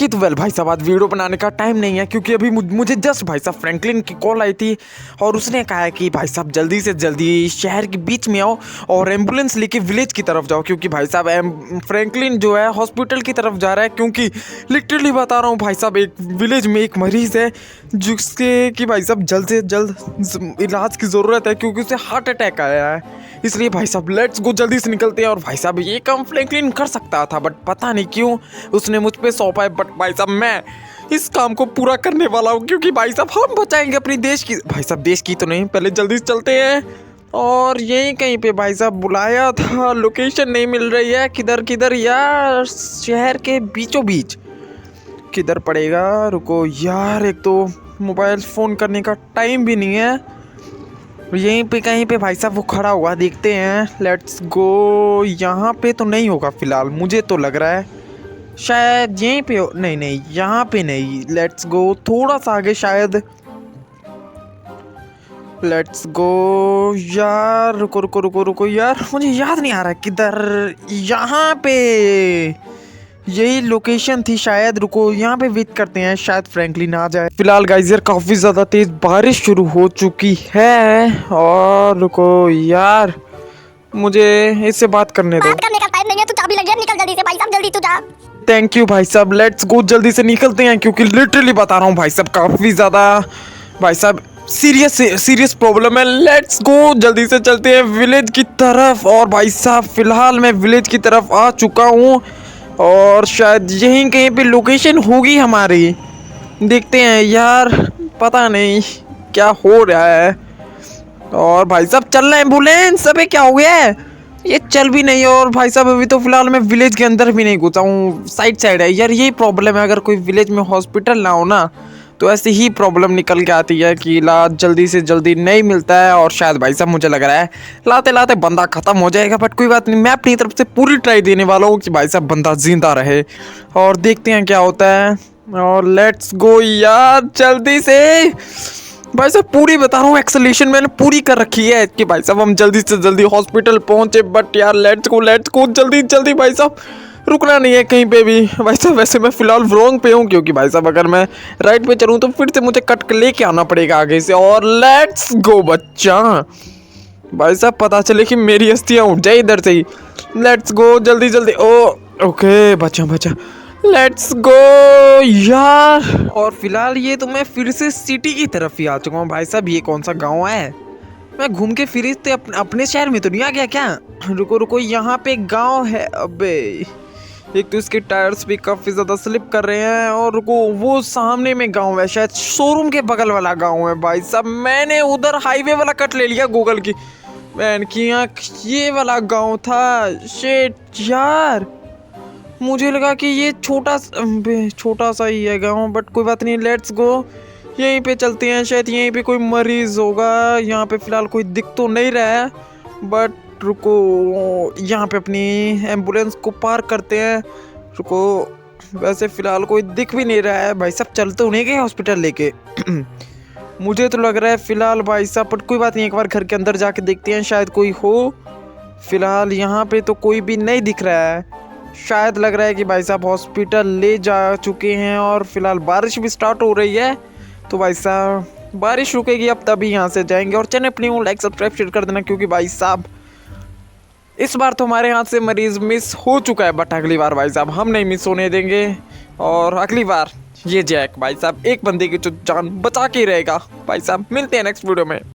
Okay तो well भाई साहब आज वीडियो बनाने का टाइम नहीं है क्योंकि अभी मुझे जस्ट भाई साहब फ्रैंकलिन की कॉल आई थी और उसने कहा है कि भाई साहब जल्दी से जल्दी शहर के बीच में आओ और एम्बुलेंस लेके विलेज की तरफ जाओ क्योंकि भाई साहब फ्रैंकलिन जो है हॉस्पिटल की तरफ जा रहा है क्योंकि लिटरली बता रहा हूँ भाई साहब एक विलेज में एक मरीज़ है जिसके कि भाई साहब जल्द से जल्द इलाज की ज़रूरत है क्योंकि उसे हार्ट अटैक आया है। इसलिए भाई साहब लेट्स गो जल्दी से निकलते हैं। और भाई साहब ये काम फ्रैंकलिन कर सकता था बट पता नहीं क्यों उसने मुझ पे सौंपा है। बट भाई साहब मैं इस काम को पूरा करने वाला हूँ क्योंकि भाई साहब हम बचाएंगे अपनी देश की। भाई साहब देश की तो नहीं, पहले जल्दी से चलते हैं। और यहीं कहीं पे भाई साहब बुलाया था, लोकेशन नहीं मिल रही है, किधर किधर यार, शहर के बीचों बीच किधर पड़ेगा। रुको यार, एक तो मोबाइल फ़ोन करने का टाइम भी नहीं है। यहीं पे कहीं पे भाई साहब वो खड़ा हुआ, देखते हैं। Let's go. यहाँ पे तो नहीं होगा फ़िलहाल, मुझे तो लग रहा है शायद यहीं पे हो। नहीं नहीं, यहाँ पे नहीं। लेट्स गो थोड़ा सा आगे शायद। लेट्स गो यार, रुको रुको रुको रुको यार, मुझे याद नहीं आ रहा किधर। यहाँ पे यही लोकेशन थी शायद। रुको यहाँ पे वेट करते हैं, शायद फ्रैंकलिन आ जाए। फिलहाल गाइस यार काफ़ी ज़्यादा तेज़ बारिश शुरू हो चुकी है। और रुको यार, मुझे इससे बात करने दो। बात करने का टाइम नहीं है, तू चाबी लग गया, निकल जल्दी से भाई साहब, जल्दी तू जा। थैंक यू भाई साहब, लेट्स गो जल्दी से निकलते हैं क्योंकि लिटरली बता रहा हूँ भाई साहब काफ़ी ज़्यादा भाई साहब सीरियस प्रॉब्लम है। लेट्स गो जल्दी से चलते हैं विलेज की तरफ। और भाई साहब फिलहाल मैं विलेज की तरफ आ चुका हूँ और शायद यहीं कहीं पे लोकेशन होगी हमारी। देखते हैं यार, पता नहीं क्या हो रहा है। और भाई साहब चल रहे हैं एम्बुलेंस, अबे क्या हो गया है, ये चल भी नहीं। और भाई साहब अभी तो फिलहाल मैं विलेज के अंदर भी नहीं घुसा हूँ, साइड है यार। यही प्रॉब्लम है, अगर कोई विलेज में हॉस्पिटल ना हो ना तो ऐसे ही प्रॉब्लम निकल के आती है कि इलाज जल्दी से जल्दी नहीं मिलता है। और शायद भाई साहब मुझे लग रहा है लाते लाते बंदा ख़त्म हो जाएगा। बट कोई बात नहीं, मैं अपनी तरफ से पूरी ट्राई देने वाला हूँ कि भाई साहब बंदा जिंदा रहे। और देखते हैं क्या होता है। और लेट्स गो यार जल्दी से। भाई साहब पूरी बता रहा हूँ, एक्सेलेरेशन मैंने पूरी कर रखी है कि भाई साहब हम जल्दी से जल्दी हॉस्पिटल पहुँचे। बट यार लेट्स गो जल्दी जल्दी। भाई साहब रुकना नहीं है कहीं पे भी। भाई साहब वैसे मैं फ़िलहाल रॉन्ग पे हूँ क्योंकि भाई साहब अगर मैं राइट पे चलूँ तो फिर से मुझे कट के लेके आना पड़ेगा आगे से। और लेट्स गो बच्चा, भाई साहब पता चले कि मेरी अस्थियाँ उठ जाए इधर से ही। लेट्स गो जल्दी जल्दी। ओके बच्चा बच्चा, लेट्स गो यार। और फिलहाल ये तो मैं फिर से सिटी की तरफ ही आ चुका हूँ। भाई साहब ये कौन सा गाँव है, मैं घूम के फिर से अपने शहर में तो नहीं आ गया क्या। रुको रुको, यहाँ पे गांव है। अबे एक तो इसके टायर्स भी काफ़ी ज़्यादा स्लिप कर रहे हैं। और रुको वो सामने में गांव है, शायद शोरूम के बगल वाला गांव है। भाई साहब मैंने उधर हाईवे वाला कट ले लिया गूगल की मैन की आँख, ये वाला गांव था। शिट यार, मुझे लगा कि ये छोटा सा ही है गाँव। बट कोई बात नहीं, लेट्स गो यहीं पे चलते हैं, शायद यहीं पे कोई मरीज़ होगा। यहाँ पे फ़िलहाल कोई दिख तो नहीं रहा है। बट रुको यहाँ पे अपनी एम्बुलेंस को पार्क करते हैं। रुको, वैसे फ़िलहाल कोई दिख भी नहीं रहा है। भाई साहब चल तो नहीं गए हॉस्पिटल लेके मुझे तो लग रहा है फ़िलहाल भाई साहब। बट कोई बात नहीं, एक बार घर के अंदर जाके देखते हैं, शायद कोई हो। फ़िलहाल यहाँ पे तो कोई भी नहीं दिख रहा है। शायद लग रहा है कि भाई साहब हॉस्पिटल ले जा चुके हैं। और फ़िलहाल बारिश भी स्टार्ट हो रही है तो भाई साहब बारिश रुकेगी अब तभी यहाँ से जाएंगे। और चैनल अपनी लाइक सब्सक्राइब शेयर कर देना क्योंकि भाई साहब इस बार तो हमारे हाथ से मरीज़ मिस हो चुका है। बट अगली बार भाई साहब हम नहीं मिस होने देंगे। और अगली बार ये जैक भाई साहब एक बंदे की जो जान बचा के रहेगा। भाई साहब मिलते हैं नेक्स्ट वीडियो में।